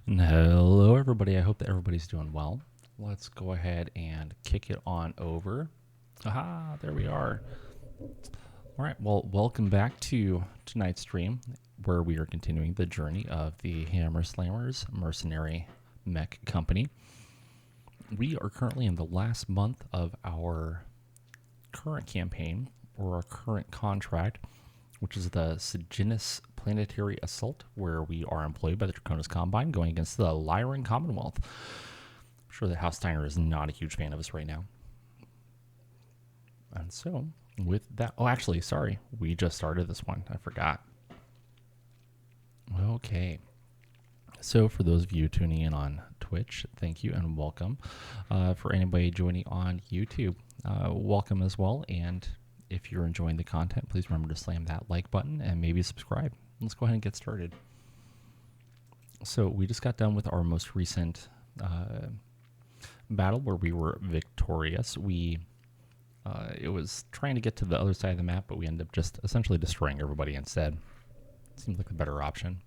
And hello, everybody. I hope that everybody's doing well. Let's go ahead and kick it on over. Aha, there we are. All right, well, welcome back to tonight's stream where we are continuing the journey of the Hammer Slammers Mercenary Mech Company. We are currently in the last month of our current campaign, or our current contract, which is the Siginus Planetary Assault, where we are employed by the Draconis Combine going against the Lyran Commonwealth. I'm sure that House Steiner is not a huge fan of us right now. And so, with that... Oh, actually, sorry. We just started this one. I forgot. Okay. So, for those of you tuning in on Twitch, thank you and welcome. For anybody joining on YouTube, welcome as well. And if you're enjoying the content, please remember to slam that like button and maybe subscribe. Let's go ahead and get started. So we just got done with our most recent battle where we were victorious. It was trying to get to the other side of the map, but we ended up just essentially destroying everybody instead. Seems like the better option.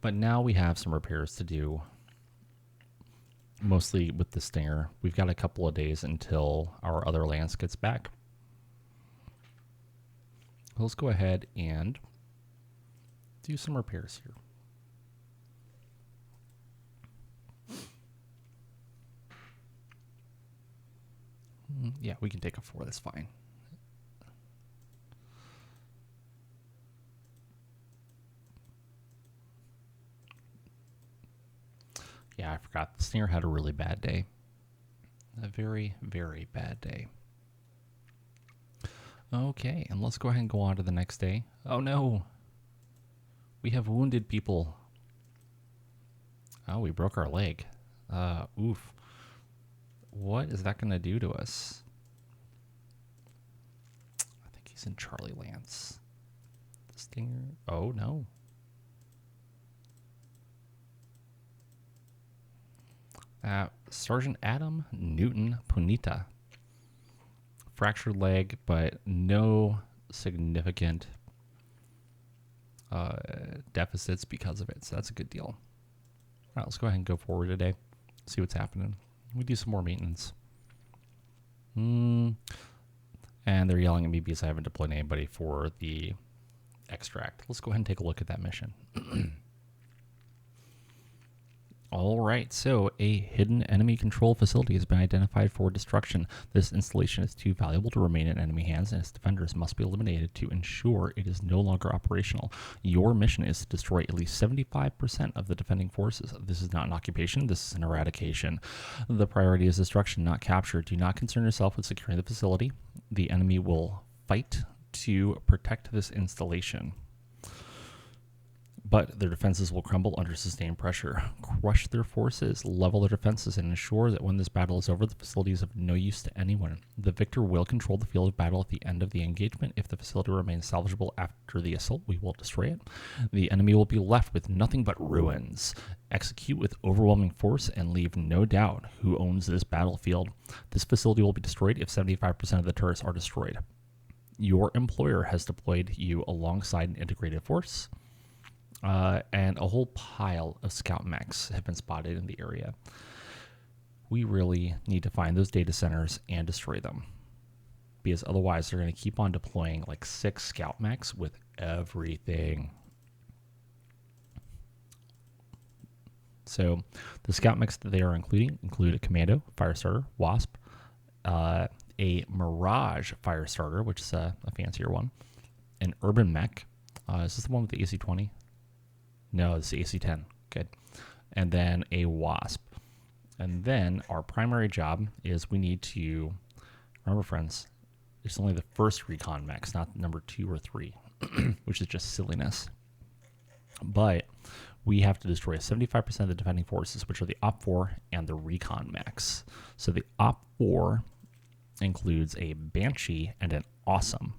But now we have some repairs to do, mostly with the Stinger. We've got a couple of days until our other lance gets back. Let's go ahead and do some repairs here. Yeah, we can take a 4. That's fine. Yeah, I forgot. The Stinger had a really bad day. A very, very bad day. Okay, and let's go ahead and go on to the next day. Oh no! We have wounded people. Oh, we broke our leg. Oof. What is that going to do to us? I think he's in Charlie Lance. The Stinger. Oh, no. Sergeant Adam Newton Punita. Fractured leg, but no significant deficits because of it. So that's a good deal. All right, let's go ahead and go forward today. See what's happening. We do some more maintenance. And they're yelling at me because I haven't deployed anybody for the extract. Let's go ahead and take a look at that mission. All right, so a hidden enemy control facility has been identified for destruction. This installation is too valuable to remain in enemy hands, and its defenders must be eliminated to ensure it is no longer operational. Your mission is to destroy at least 75% of the defending forces. This is not an occupation, this is an eradication. The priority is destruction, not capture. Do not concern yourself with securing the facility. The enemy will fight to protect this installation, but their defenses will crumble under sustained pressure. Crush their forces, level their defenses, and ensure that when this battle is over, the facility is of no use to anyone. The victor will control the field of battle at the end of the engagement. If the facility remains salvageable after the assault, we will destroy it. The enemy will be left with nothing but ruins. Execute with overwhelming force and leave no doubt who owns this battlefield. This facility will be destroyed if 75% of the turrets are destroyed. Your employer has deployed you alongside an integrated force. And a whole pile of scout mechs have been spotted in the area. We really need to find those data centers and destroy them, because otherwise they're going to keep on deploying like 6 scout mechs with everything. So the scout mechs that they are include a Commando, Firestarter, Wasp, a Mirage Firestarter, which is a fancier one, an Urban Mech. Is this the one with the AC-20? No, it's the AC-10. Good. And then a Wasp. And then our primary job is we need to... Remember, friends, it's only the first recon mechs, not number 2 or 3, which is just silliness. But we have to destroy 75% of the defending forces, which are the Op-4 and the recon mechs. So the Op-4 includes a Banshee and an Awesome.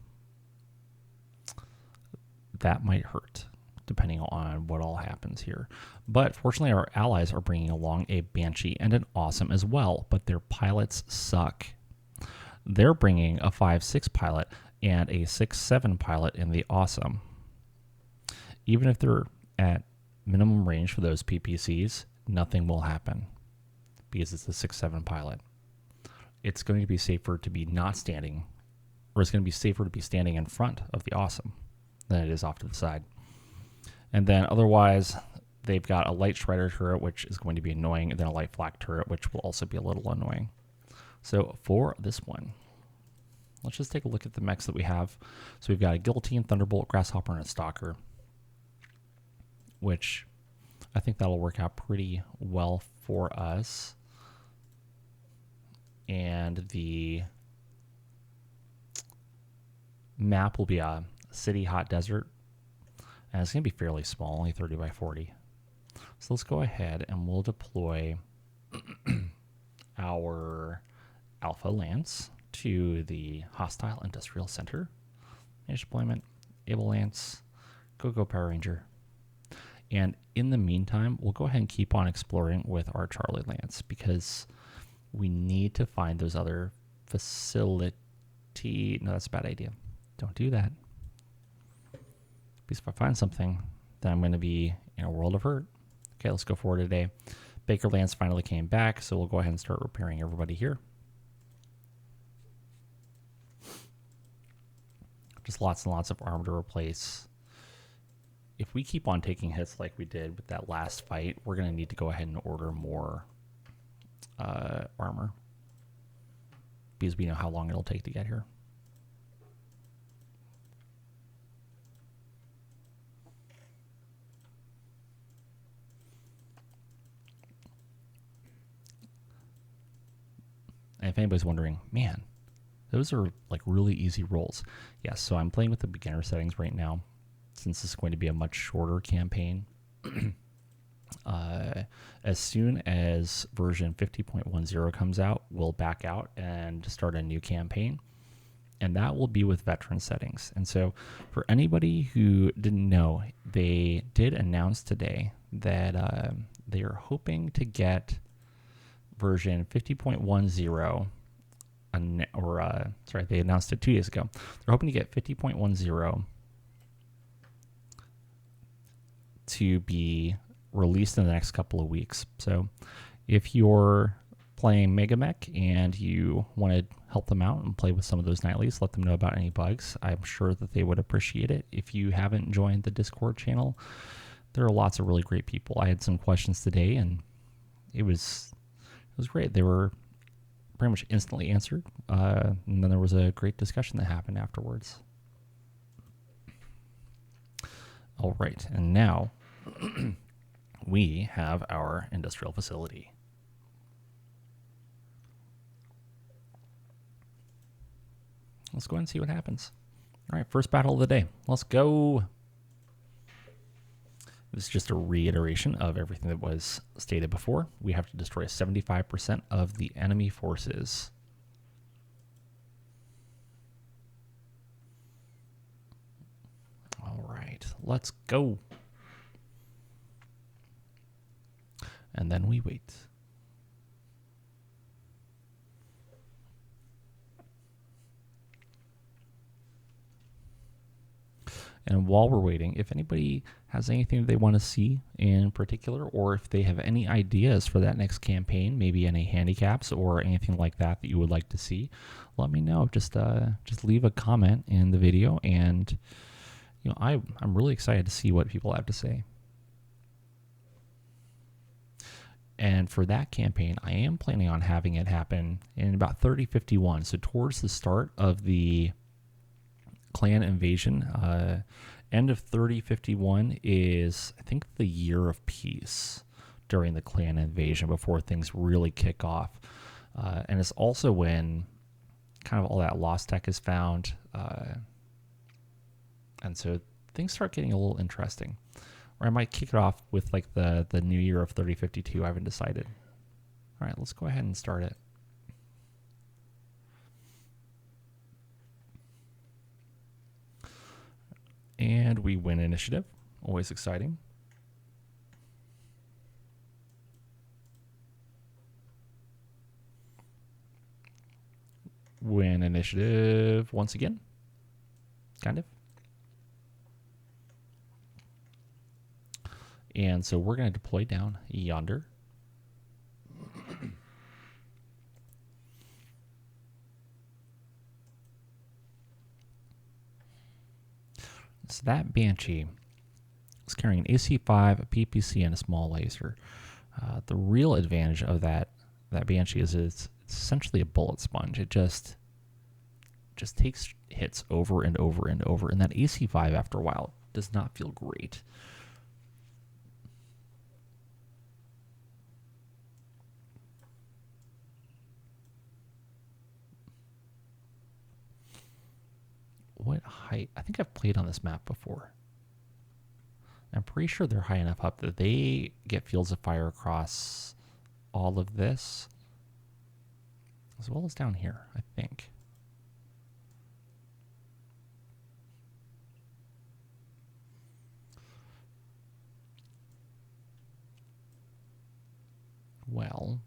That might hurt, depending on what all happens here. But fortunately, our allies are bringing along a Banshee and an Awesome as well, but their pilots suck. They're bringing a 5.6 pilot and a 6.7 pilot in the Awesome. Even if they're at minimum range for those PPCs, nothing will happen because it's a 6-7 pilot. It's going to be safer to be not standing, or it's going to be safer to be standing in front of the Awesome than it is off to the side. And then otherwise, they've got a light shredder turret, which is going to be annoying, and then a light flak turret, which will also be a little annoying. So for this one, let's just take a look at the mechs that we have. So we've got a Guillotine, Thunderbolt, Grasshopper, and a Stalker, which I think that'll work out pretty well for us. And the map will be a city hot desert, and it's going to be fairly small, only 30 by 40. So let's go ahead and we'll deploy our Alpha Lance to the Hostile Industrial Center. Manage deployment, Able Lance, go Power Ranger. And in the meantime, we'll go ahead and keep on exploring with our Charlie Lance because we need to find those other facility. No, that's a bad idea. Don't do that. Because if I find something, then I'm going to be in a world of hurt. Okay, let's go forward today. Baker Lance finally came back, so we'll go ahead and start repairing everybody here. Just lots and lots of armor to replace. If we keep on taking hits like we did with that last fight, we're going to need to go ahead and order more armor because we know how long it'll take to get here. And if anybody's wondering, man, those are like really easy rolls. Yes, so I'm playing with the beginner settings right now since this is going to be a much shorter campaign. As soon as version 50.10 comes out, we'll back out and start a new campaign. And that will be with veteran settings. And so for anybody who didn't know, they did announce today that they are hoping to get version 50.10, sorry, they announced it 2 days ago. They're hoping to get 50.10 to be released in the next couple of weeks. So if you're playing MegaMek and you want to help them out and play with some of those nightlies, let them know about any bugs. I'm sure that they would appreciate it. If you haven't joined the Discord channel, there are lots of really great people. I had some questions today and it was great. They were pretty much instantly answered. And then there was a great discussion that happened afterwards. All right, and now we have our industrial facility. Let's go ahead and see what happens. All right, first battle of the day. Let's go. This is just a reiteration of everything that was stated before. We have to destroy 75% of the enemy forces. All right, let's go. And then we wait. And while we're waiting, if anybody has anything that they want to see in particular, or if they have any ideas for that next campaign, maybe any handicaps or anything like that that you would like to see, let me know. Just leave a comment in the video, and I'm really excited to see what people have to say. And for that campaign, I am planning on having it happen in about 3051, so towards the start of the clan invasion. End of 3051 is, I think, the year of peace during the clan invasion before things really kick off. And it's also when kind of all that lost tech is found. And so things start getting a little interesting. Or I might kick it off with like the new year of 3052. I haven't decided. All right, let's go ahead and start it. And we win initiative. Always exciting. Win initiative once again. Kind of. And so we're going to deploy down yonder So that Banshee is carrying an AC-5, a PPC, and a small laser. The real advantage of that Banshee is it's essentially a bullet sponge. It just takes hits over and over and over, and that AC-5 after a while does not feel great. What height? I think I've played on this map before. I'm pretty sure they're high enough up that they get fields of fire across all of this, as well as down here, I think. Well,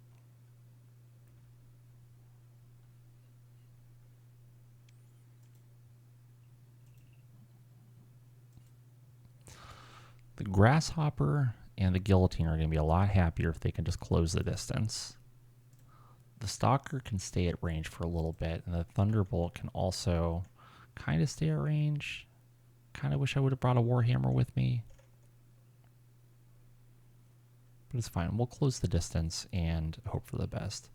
the Grasshopper and the Guillotine are going to be a lot happier if they can just close the distance. The Stalker can stay at range for a little bit, and the Thunderbolt can also kind of stay at range. Kind of wish I would have brought a Warhammer with me. But it's fine. We'll close the distance and hope for the best.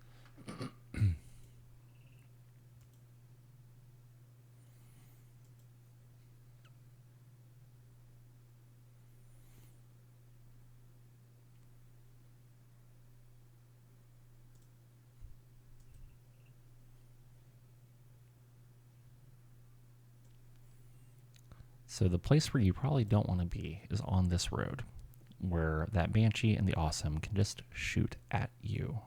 So the place where you probably don't want to be is on this road, where that Banshee and the Awesome can just shoot at you.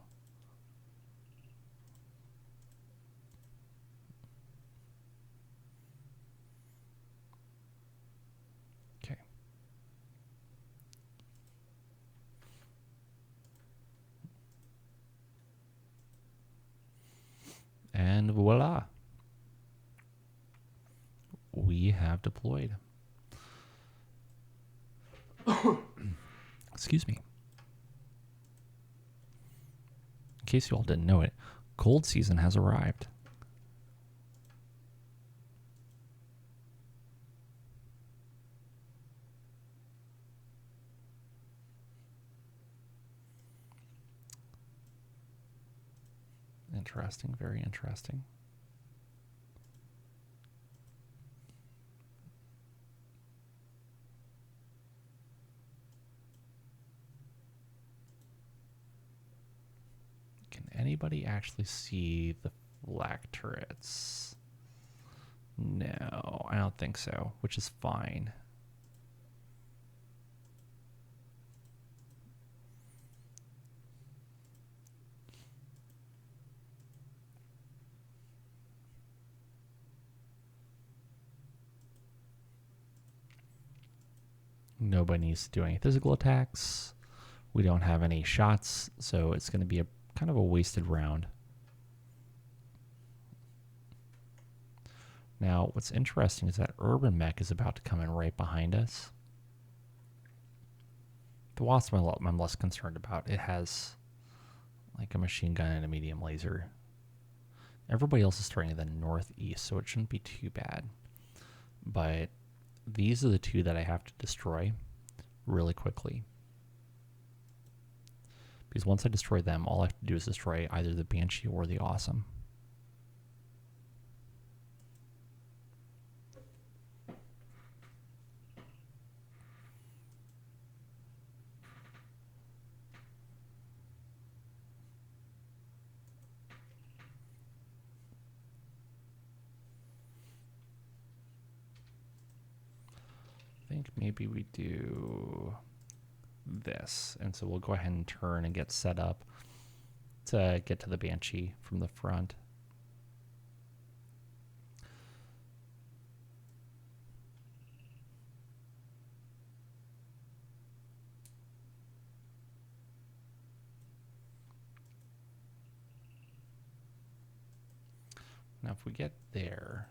Okay. And voila. We have deployed. Excuse me. In case you all didn't know it, cold season has arrived. Interesting, very interesting. Can anybody actually see the flak turrets? No, I don't think so, which is fine. Nobody needs to do any physical attacks. We don't have any shots, so it's going to be a kind of a wasted round. Now, what's interesting is that Urban Mech is about to come in right behind us. The Wasp I'm less concerned about. It has like a machine gun and a medium laser. Everybody else is starting to the northeast, so it shouldn't be too bad. But these are the two that I have to destroy really quickly. Because once I destroy them, all I have to do is destroy either the Banshee or the Awesome. I think maybe we do this, and so we'll go ahead and turn and get set up to get to the Banshee from the front. Now if we get there,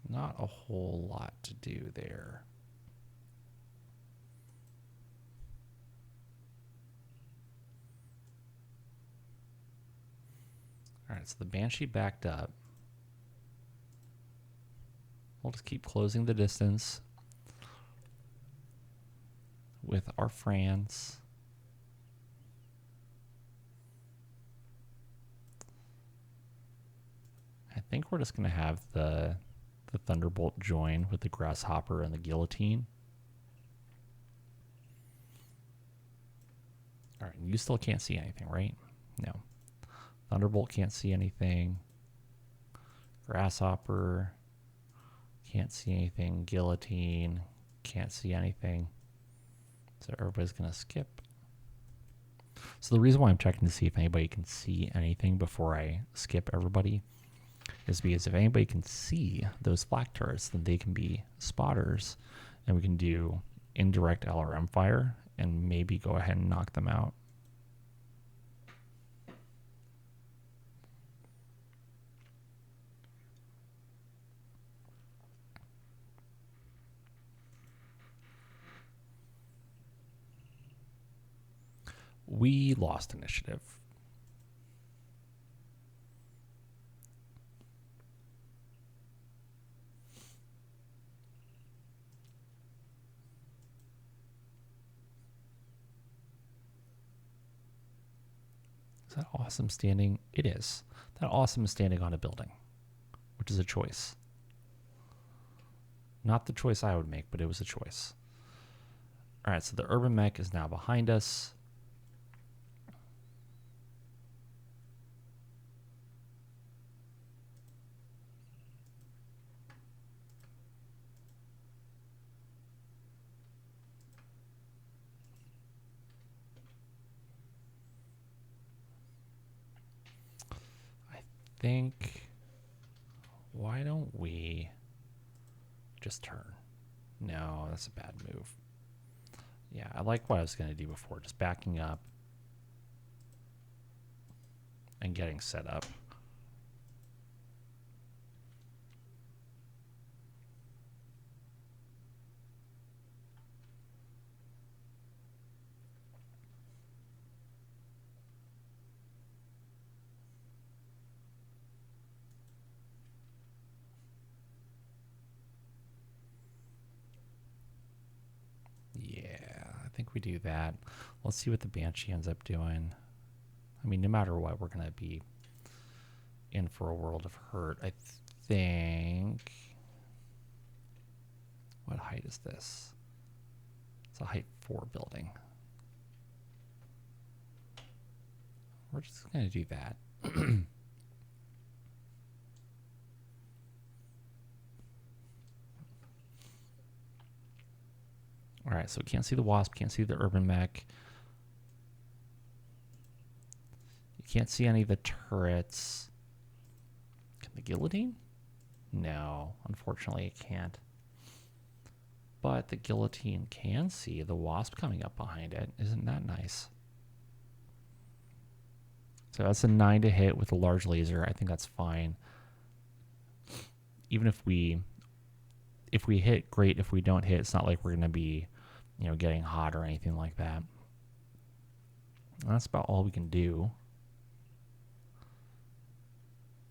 not a whole lot to do there. All right, so the Banshee backed up. We'll just keep closing the distance with our Frans. I think we're just going to have the Thunderbolt join with the Grasshopper and the Guillotine. All right, and you still can't see anything, right? No. Thunderbolt can't see anything. Grasshopper can't see anything. Guillotine can't see anything. So everybody's going to skip. So the reason why I'm checking to see if anybody can see anything before I skip everybody is because if anybody can see those flak turrets, then they can be spotters, and we can do indirect LRM fire and maybe go ahead and knock them out. We lost initiative. Is that awesome standing? It is. That awesome is standing on a building, which is a choice. Not the choice I would make, but it was a choice. All right, so the urban mech is now behind us. Think, why don't we just turn? No, that's a bad move. Yeah, I like what I was going to do before, just backing up and getting set up. I think we do that. Let's see what the Banshee ends up doing. I mean, no matter what, we're going to be in for a world of hurt. I think... What height is this? It's a height 4 building. We're just going to do that. All right, so can't see the Wasp, can't see the urban mech. You can't see any of the turrets. Can the Guillotine? No, unfortunately it can't. But the Guillotine can see the Wasp coming up behind it. Isn't that nice? So that's a 9 to hit with a large laser. I think that's fine. Even if we hit, great. If we don't hit, it's not like we're going to be, you know, getting hot or anything like that. And that's about all we can do.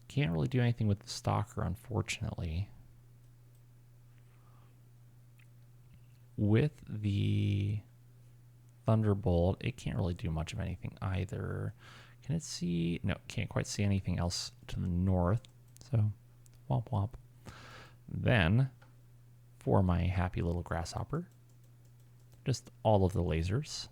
Can't really do anything with the Stalker, unfortunately. With the Thunderbolt, it can't really do much of anything either. Can it see? No, can't quite see anything else to the north. So, womp womp. Then, for my happy little Grasshopper, just all of the lasers.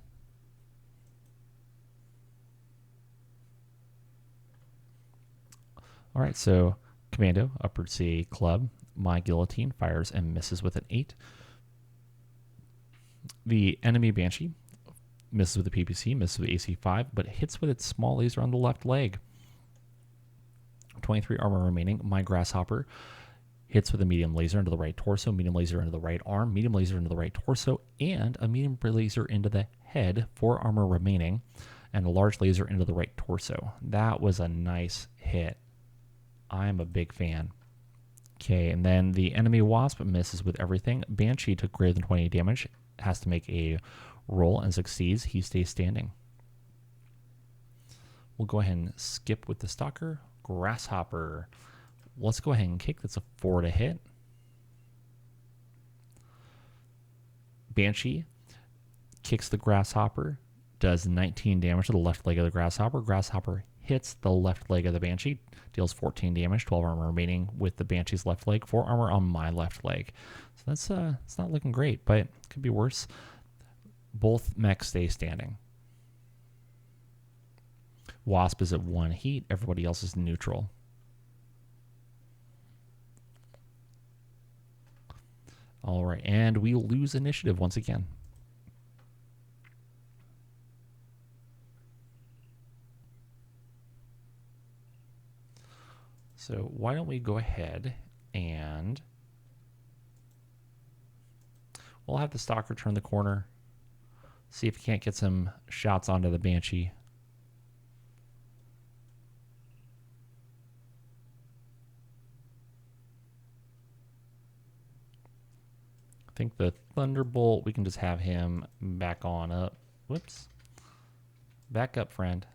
All right, so Commando, Upward C Club, my Guillotine fires and misses with an 8. The enemy Banshee misses with the PPC, misses with AC5, but hits with its small laser on the left leg. 23 armor remaining. My Grasshopper hits with a medium laser into the right torso, medium laser into the right arm, medium laser into the right torso, and a medium laser into the head, 4 armor remaining, and a large laser into the right torso. That was a nice hit. I'm a big fan. Okay, and then the enemy Wasp misses with everything. Banshee took greater than 20 damage, has to make a roll and succeeds. He stays standing. We'll go ahead and skip with the Stalker. Grasshopper. Let's go ahead and kick. That's a 4 to hit. Banshee kicks the Grasshopper, does 19 damage to the left leg of the Grasshopper. Grasshopper hits the left leg of the Banshee, deals 14 damage, 12 armor remaining with the Banshee's left leg, 4 armor on my left leg. So that's it's not looking great, but it could be worse. Both mechs stay standing. Wasp is at 1 heat, everybody else is neutral. All right, and we lose initiative once again. So why don't we go ahead and we'll have the Stalker turn the corner, see if he can't get some shots onto the Banshee. I think the Thunderbolt, we can just have him back on up. Whoops. Back up, friend.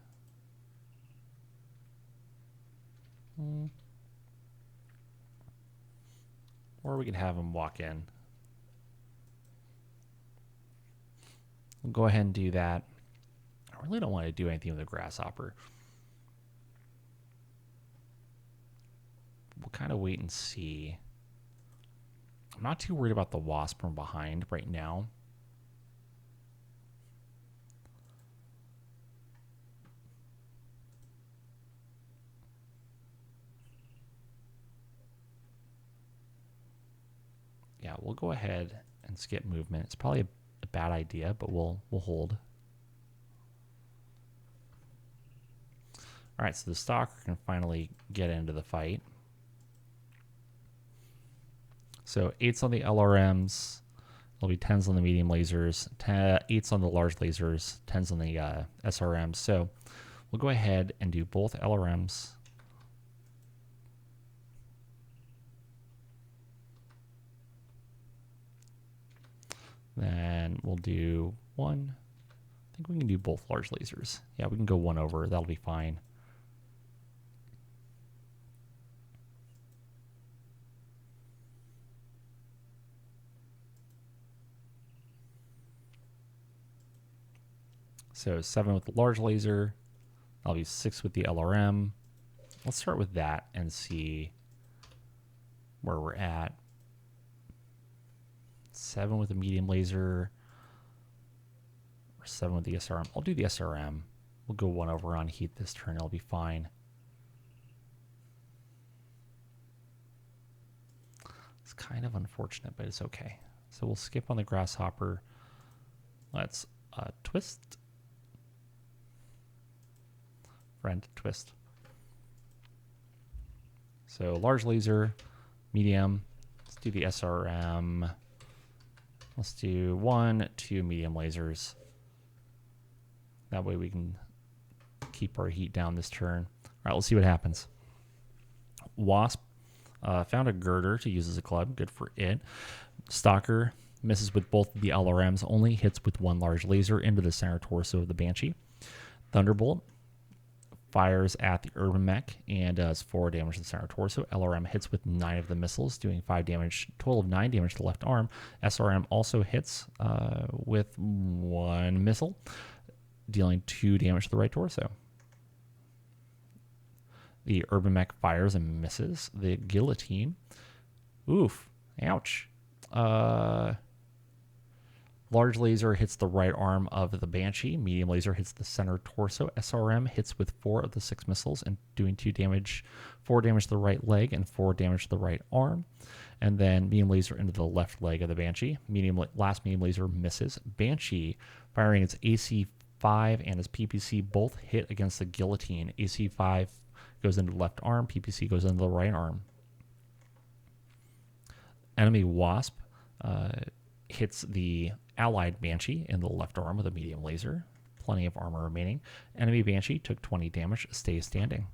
Or we could have him walk in. We'll go ahead and do that. I really don't want to do anything with the Grasshopper. We'll kind of wait and see. I'm not too worried about the Wasp from behind right now. Yeah, we'll go ahead and skip movement. It's probably a bad idea, but we'll hold. All right, so the Stalker can finally get into the fight. So 8s on the LRMs, there'll be 10s on the medium lasers, 8s on the large lasers, 10s on the SRMs. So we'll go ahead and do both LRMs. Then we'll do 1. I think we can do both large lasers. Yeah, we can go 1 over. That'll be fine. So 7 with the large laser. That'll be 6 with the LRM. Let's start with that and see where we're at. 7 with the medium laser. Or 7 with the SRM. I'll do the SRM. We'll go 1 over on heat this turn. It'll be fine. It's kind of unfortunate, but it's okay. So we'll skip on the Grasshopper. Let's twist. Friend, twist. So large laser, medium. Let's do the SRM. Let's do 1, 2 medium lasers. That way we can keep our heat down this turn. All right, let's see what happens. Wasp found a girder to use as a club. Good for it. Stalker misses with both the LRMs, only hits with 1 large laser into the center torso of the Banshee. Thunderbolt fires at the Urban Mech and does 4 damage to the center torso. LRM hits with 9 of the missiles, doing 5 damage, total of 9 damage to the left arm. SRM also hits with 1 missile, dealing 2 damage to the right torso. The Urban Mech fires and misses. The Guillotine, oof, ouch. Large laser hits the right arm of the Banshee. Medium laser hits the center torso. SRM hits with 4 of the 6 missiles and doing 2 damage, 4 damage to the right leg and 4 damage to the right arm. And then medium laser into the left leg of the Banshee. Last medium laser misses. Banshee firing its AC5 and its PPC both hit against the Guillotine. AC5 goes into the left arm. PPC goes into the right arm. Enemy Wasp hits the allied Banshee in the left arm with a medium laser. Plenty of armor remaining. Enemy Banshee took 20 damage, stays standing.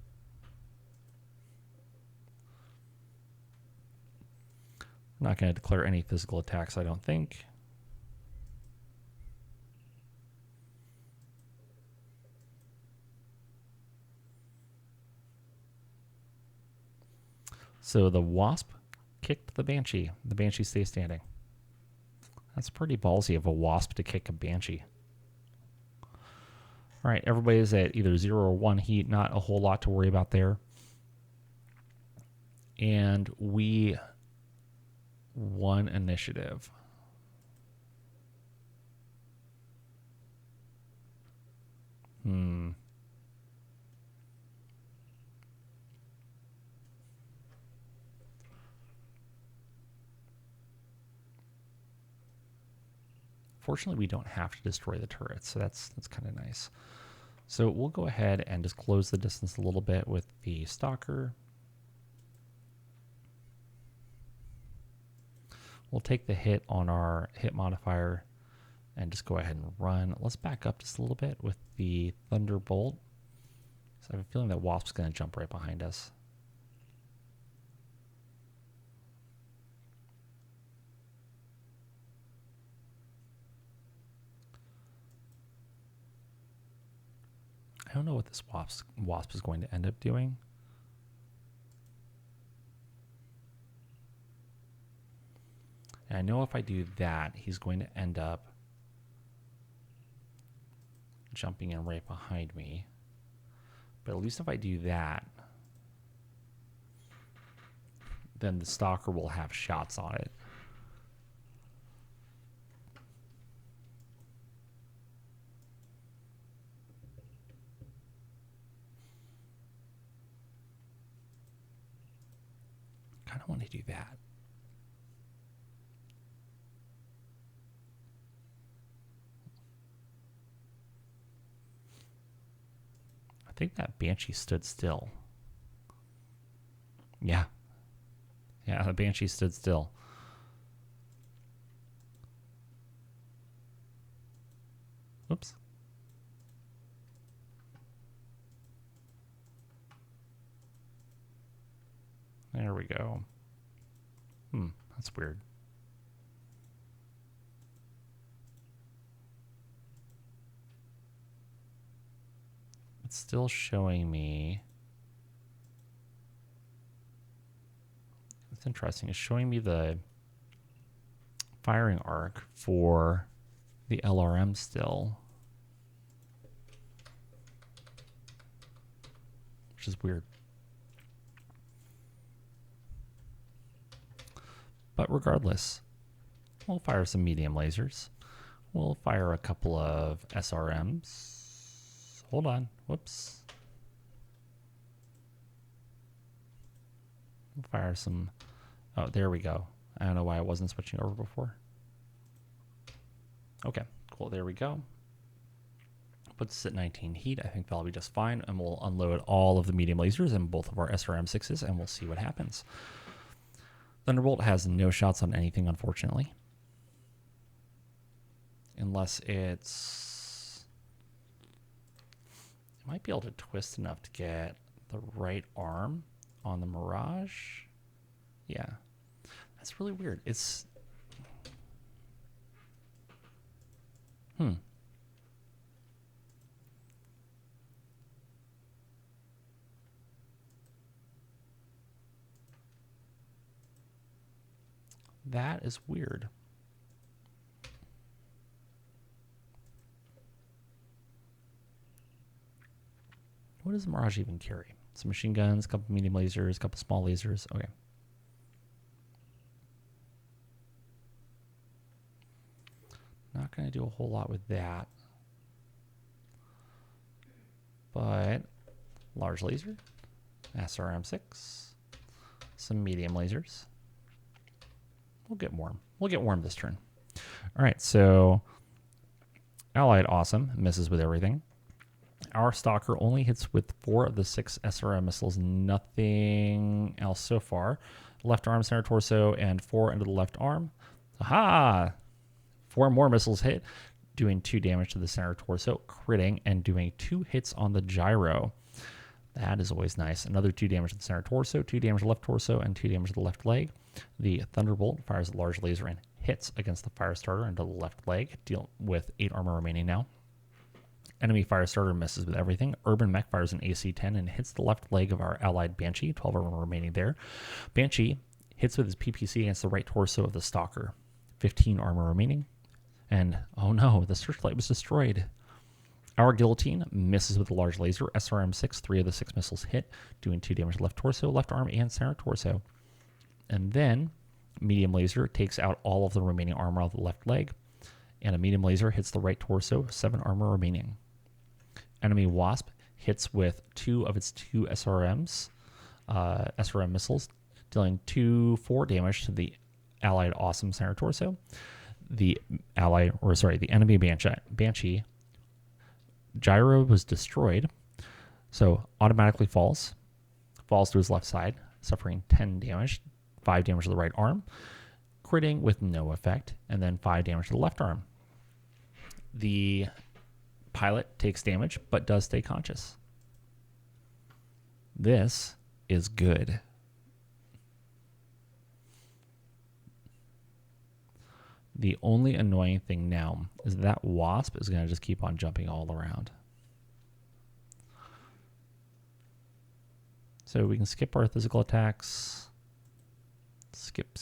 I'm not going to declare any physical attacks, I don't think. So the Wasp kicked the Banshee. The Banshee stays standing. That's pretty ballsy of a Wasp to kick a Banshee. All right, everybody's at either 0 or 1 heat. Not a whole lot to worry about there. And we won initiative. Fortunately, we don't have to destroy the turrets, so that's kind of nice. So we'll go ahead and just close the distance a little bit with the Stalker. We'll take the hit on our hit modifier and just go ahead and run. Let's back up just a little bit with the Thunderbolt. So I have a feeling that Wasp's going to jump right behind us. I don't know what this Wasp is going to end up doing. And I know if I do that, he's going to end up jumping in right behind me. But at least if I do that, then the Stalker will have shots on it. I kind of want to do that. I think that Banshee stood still. Yeah. Yeah, the Banshee stood still. Whoops. There we go. That's weird. It's still showing me. It's interesting. It's showing me the firing arc for the LRM still, which is weird. But regardless, we'll fire some medium lasers. We'll fire a couple of SRMs. Hold on. Whoops. We'll fire some. Oh, there we go. I don't know why I wasn't switching over before. Okay, cool. There we go. Puts us at 19 heat. I think that'll be just fine. And we'll unload all of the medium lasers and both of our SRM6s, and we'll see what happens. Thunderbolt has no shots on anything, unfortunately. Unless it's... It might be able to twist enough to get the right arm on the Mirage. Yeah. That's really weird. It's... That is weird. What does Mirage even carry? Some machine guns, a couple medium lasers, a couple small lasers. Okay. Not going to do a whole lot with that. But large laser, SRM6, some medium lasers. We'll get warm. We'll get warm this turn. All right, so Allied Awesome misses with everything. Our Stalker only hits with 4 of the 6 SRM missiles. Nothing else so far. Left arm, center torso, and 4 into the left arm. Aha! 4 more missiles hit, doing 2 damage to the center torso, critting, and doing 2 hits on the gyro. That is always nice. Another 2 damage to the center torso, 2 damage to the left torso, and 2 damage to the left leg. The Thunderbolt fires a large laser and hits against the fire starter into the left leg, deal with 8 armor remaining now. Enemy Firestarter misses with everything. Urban Mech fires an AC-10 and hits the left leg of our allied Banshee. 12 armor remaining there. Banshee hits with his PPC against the right torso of the Stalker. 15 armor remaining. And, oh no, the Searchlight was destroyed. Our Guillotine misses with a large laser. SRM-6, 3 of the 6 missiles hit, doing 2 damage to left torso, left arm, and center torso. And then, medium laser takes out all of the remaining armor of the left leg, and a medium laser hits the right torso, 7 armor remaining. Enemy Wasp hits with 2 of its 2 SRMs, SRM missiles, dealing 4 damage to the allied awesome center torso. The enemy Banshee gyro was destroyed, so automatically falls to his left side, suffering 10 damage, 5 damage to the right arm, critting with no effect, and then 5 damage to the left arm. The pilot takes damage, but does stay conscious. This is good. The only annoying thing now is that Wasp is going to just keep on jumping all around. So we can skip our physical attacks. Skip.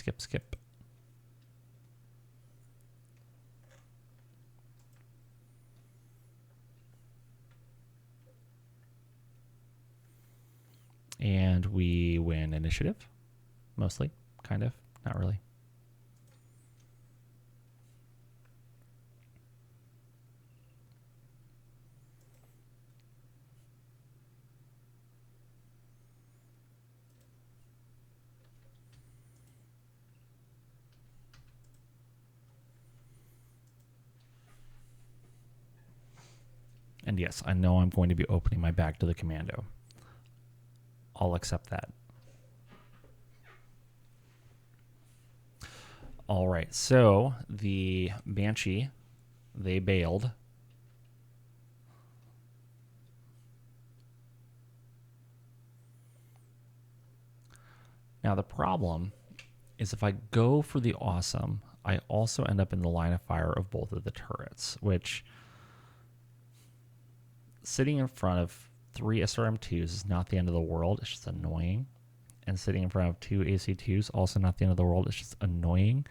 And we win initiative, mostly, kind of, not really. And yes, I know I'm going to be opening my bag to the commando. I'll accept that. All right, so the Banshee, they bailed. Now the problem is if I go for the awesome, I also end up in the line of fire of both of the turrets, which sitting in front of 3 SRM2s is not the end of the world. It's just annoying. And sitting in front of 2 AC2s, also not the end of the world. It's just annoying.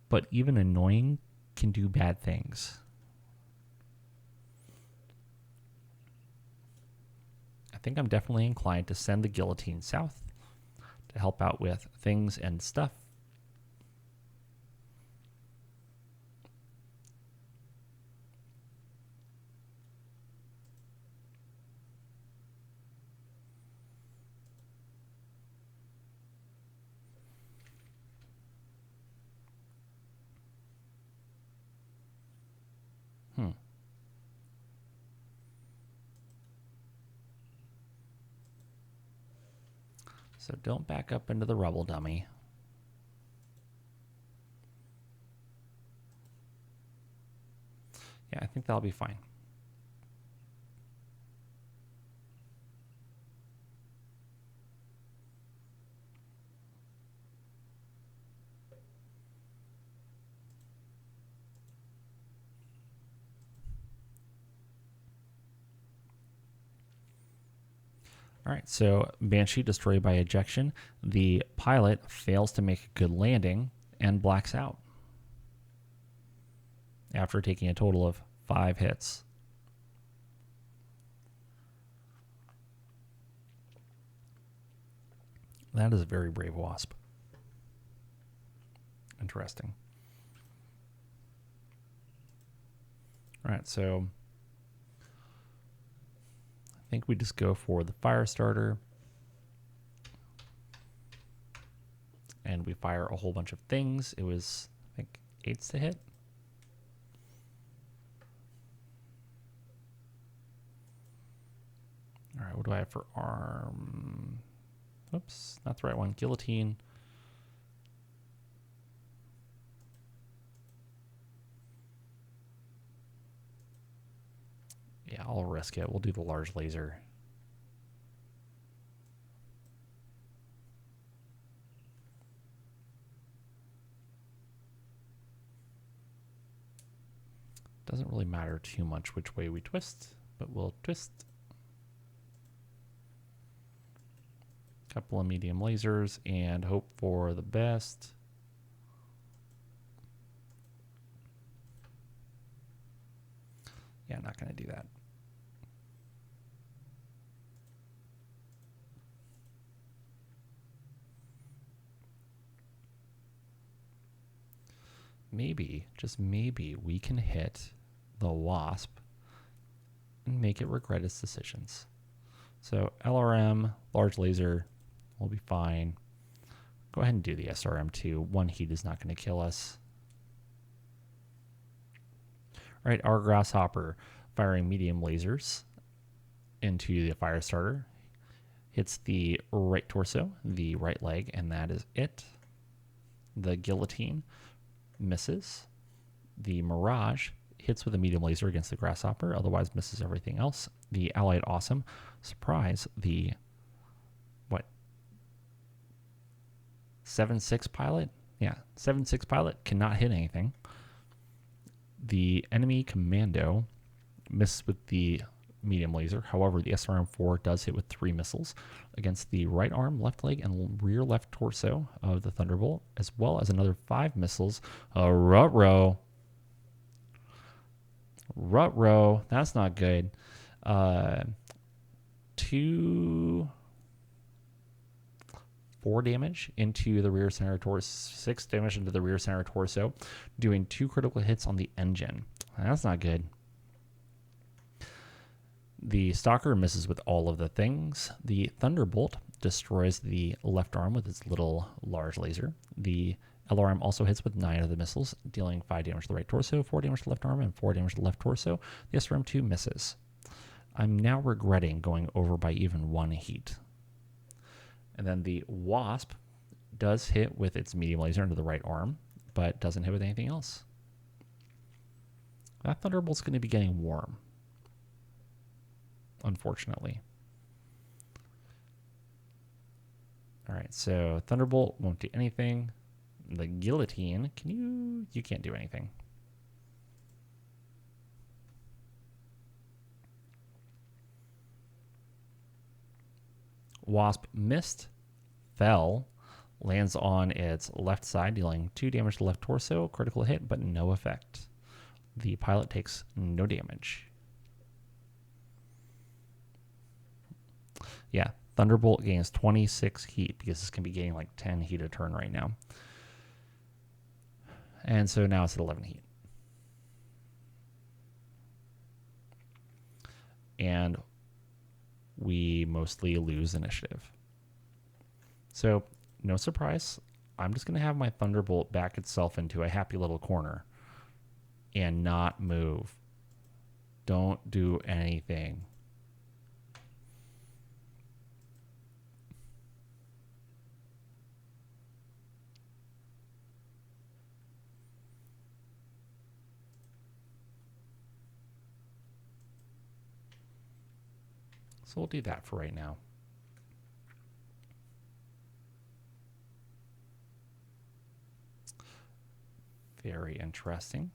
But even annoying can do bad things. I think I'm definitely inclined to send the Guillotine south to help out with things and stuff. So don't back up into the rubble, dummy. Yeah, I think that'll be fine. All right, so Banshee destroyed by ejection. The pilot fails to make a good landing and blacks out after taking a total of 5 hits. That is a very brave Wasp. Interesting. All right, so I think we just go for the Firestarter. And we fire a whole bunch of things. It was, I think, 8s to hit. All right, what do I have for arm? Oops, not the right one. Guillotine. Yeah, I'll risk it. We'll do the large laser. Doesn't really matter too much which way we twist, but we'll twist. Couple of medium lasers and hope for the best. Yeah, not going to do that. Maybe, just maybe, we can hit the Wasp and make it regret its decisions. So LRM, large laser, will be fine. Go ahead and do the SRM too. One heat is not going to kill us. All right, our Grasshopper firing medium lasers into the fire starter. Hits the right torso, the right leg, and that is it. The Guillotine misses. The Mirage hits with a medium laser against the Grasshopper, otherwise misses everything else. The Allied Awesome, surprise, the, what, 7.6 pilot? Yeah, 7.6 pilot cannot hit anything. The enemy Commando misses with the medium laser. However, the SRM-4 does hit with 3 missiles against the right arm, left leg, and rear left torso of the Thunderbolt, as well as another 5 missiles. Ruh-roh. Ruh-roh. That's not good. 4 damage into the rear center torso, 6 damage into the rear center torso, doing 2 critical hits on the engine. That's not good. The Stalker misses with all of the things. The Thunderbolt destroys the left arm with its little large laser. The LRM also hits with 9 of the missiles, dealing 5 damage to the right torso, 4 damage to the left arm, and 4 damage to the left torso. The SRM-2 misses. I'm now regretting going over by even 1 heat. And then the Wasp does hit with its medium laser into the right arm, but doesn't hit with anything else. That Thunderbolt's going to be getting warm, unfortunately. All right, so Thunderbolt won't do anything. The Guillotine, you can't do anything. Wasp missed, fell, lands on its left side, dealing 2 damage to the left torso, critical hit, but no effect. The pilot takes no damage. Yeah, Thunderbolt gains 26 heat because this can be getting like 10 heat a turn right now. And so now it's at 11 heat. And we mostly lose initiative. So, no surprise, I'm just going to have my Thunderbolt back itself into a happy little corner and not move. Don't do anything. So we'll do that for right now. Very interesting.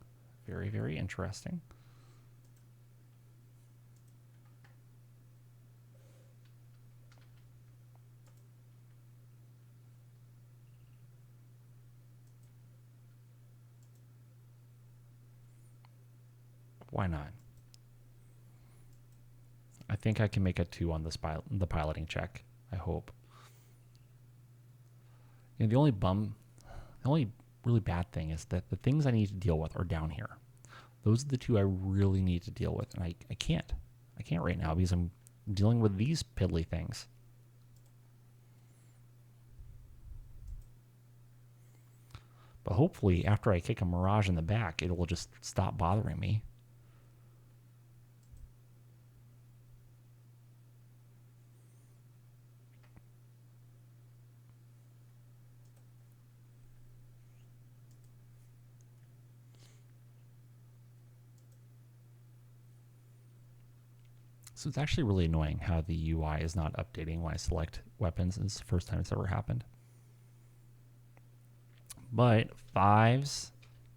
Very, very interesting. Why not? I think I can make a 2 on the piloting check. I hope. You know, the only really bad thing is that the things I need to deal with are down here. Those are the 2 I really need to deal with, and I can't. I can't right now because I'm dealing with these piddly things. But hopefully, after I kick a Mirage in the back, it will just stop bothering me. So it's actually really annoying how the UI is not updating when I select weapons. It's the first time it's ever happened. But 5s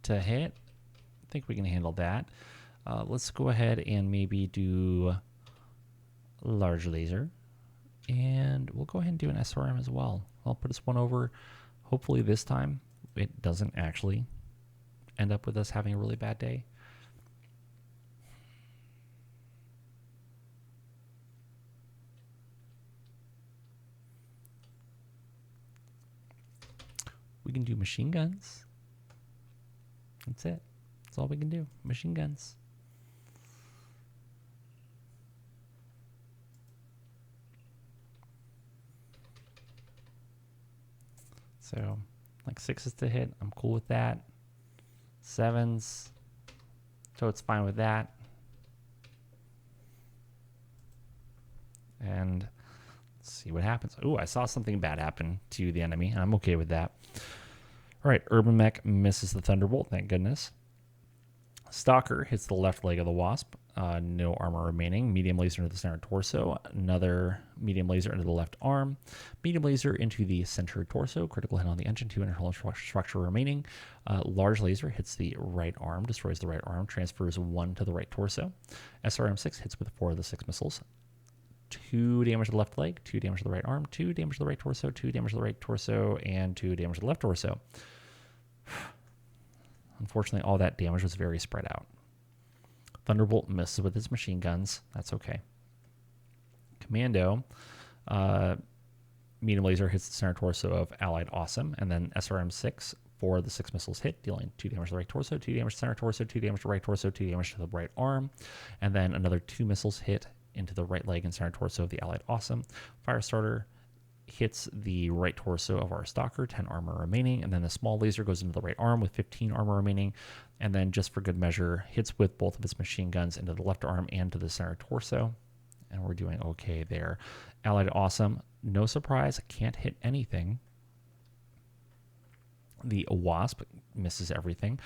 to hit, I think we can handle that. Let's go ahead and maybe do large laser. And we'll go ahead and do an SRM as well. I'll put this one over. Hopefully this time it doesn't actually end up with us having a really bad day. We can do machine guns. That's it. That's all we can do. Machine guns. So, like 6s to hit, I'm cool with that. 7s, so it's fine with that. And let's see what happens. Oh, I saw something bad happen to the enemy. I'm okay with that. All right, Urban Mech misses the Thunderbolt, thank goodness. Stalker hits the left leg of the Wasp. No armor remaining. Medium laser into the center torso. Another medium laser into the left arm. Medium laser into the center torso. Critical hit on the engine. 2 internal structure remaining. Large laser hits the right arm. Destroys the right arm. Transfers 1 to the right torso. SRM-6 hits with 4 of the 6 missiles. 2 damage to the left leg. 2 damage to the right arm. 2 damage to the right torso. 2 damage to the right torso. And 2 damage to the left torso. Unfortunately, all that damage was very spread out. Thunderbolt misses with his machine guns. That's okay. Commando, medium laser hits the center torso of Allied Awesome, and then SRM-6, 4 of the 6 missiles hit, dealing 2 damage to the right torso, 2 damage to the center torso, 2 damage to the right torso, 2 damage to the right arm, and then another 2 missiles hit into the right leg and center torso of the Allied Awesome. Firestarter hits the right torso of our Stalker, 10 armor remaining, and then the small laser goes into the right arm with 15 armor remaining, and then just for good measure, hits with both of its machine guns into the left arm and to the center torso, and we're doing okay there. Allied Awesome, no surprise, can't hit anything. The Wasp misses everything.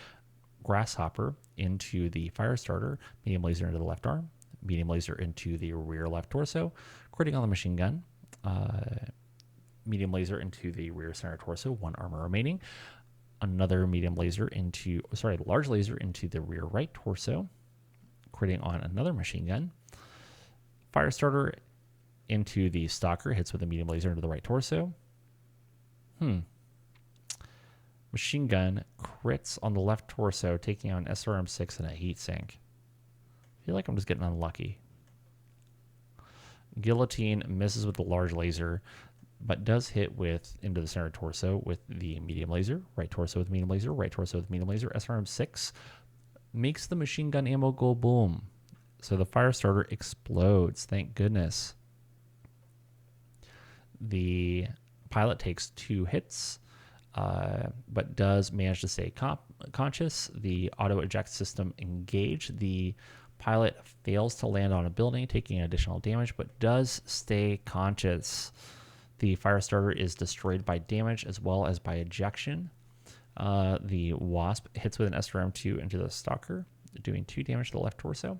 Grasshopper into the Firestarter, medium laser into the left arm, medium laser into the rear left torso, critting on the machine gun, medium laser into the rear center torso, 1 armor remaining. Another medium laser into, large laser into the rear right torso, critting on another machine gun. Firestarter into the Stalker, hits with a medium laser into the right torso. Machine gun crits on the left torso, taking out an SRM-6 and a heat sink. I feel like I'm just getting unlucky. Guillotine misses with the large laser, but does hit with into the center torso with the medium laser, right torso with medium laser, right torso with medium laser. SRM-6 makes the machine gun ammo go boom. So the Firestarter explodes, thank goodness. The pilot takes 2 hits, but does manage to stay conscious. The auto eject system engaged. The pilot fails to land on a building, taking additional damage, but does stay conscious. The Firestarter is destroyed by damage as well as by ejection. The Wasp hits with an SRM-2 into the Stalker, doing 2 damage to the left torso.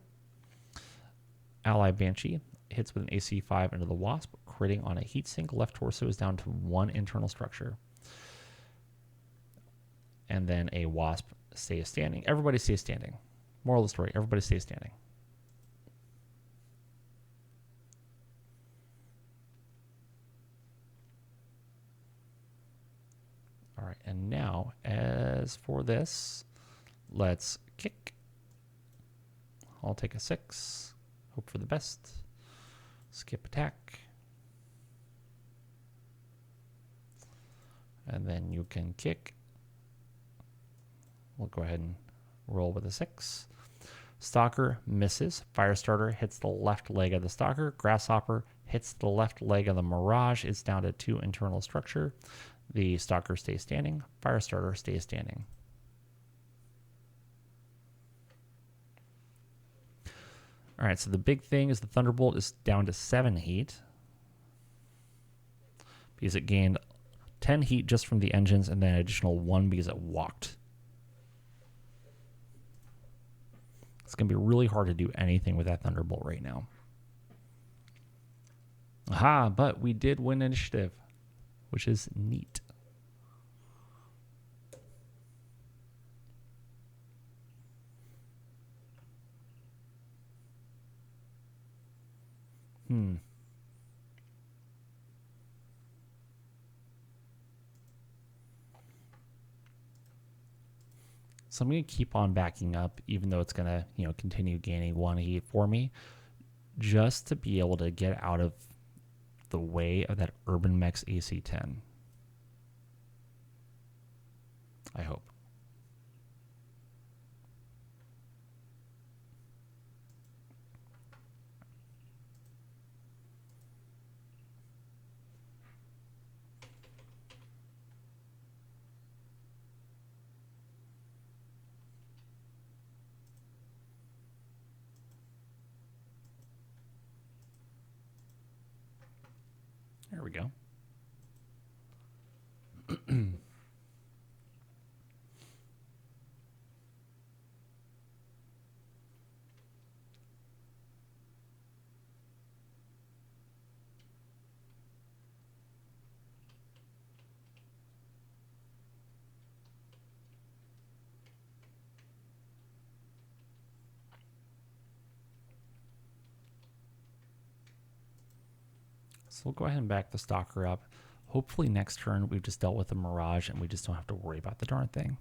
Ally Banshee hits with an AC-5 into the Wasp, critting on a heatsink. Left torso is down to 1 internal structure. And then a Wasp stays standing. Everybody stays standing. Moral of the story, everybody stays standing. All right, and now, as for this, let's kick. I'll take a 6. Hope for the best. Skip attack. And then you can kick. We'll go ahead and roll with a 6. Stalker misses. Firestarter hits the left leg of the Stalker. Grasshopper hits the left leg of the Mirage. It's down to 2 internal structure. The Stalker stays standing. Firestarter stays standing. All right, so the big thing is the Thunderbolt is down to 7 heat because it gained 10 heat just from the engines and then an additional 1 because it walked. It's going to be really hard to do anything with that Thunderbolt right now. Aha, but we did win initiative, which is neat. So I'm going to keep on backing up, even though it's going to, continue gaining 1 heat for me, just to be able to get out of the way of that Urban Mech's AC-10. I hope. There we go. So we'll go ahead and back the Stalker up. Hopefully next turn we've just dealt with the Mirage and we just don't have to worry about the darn thing.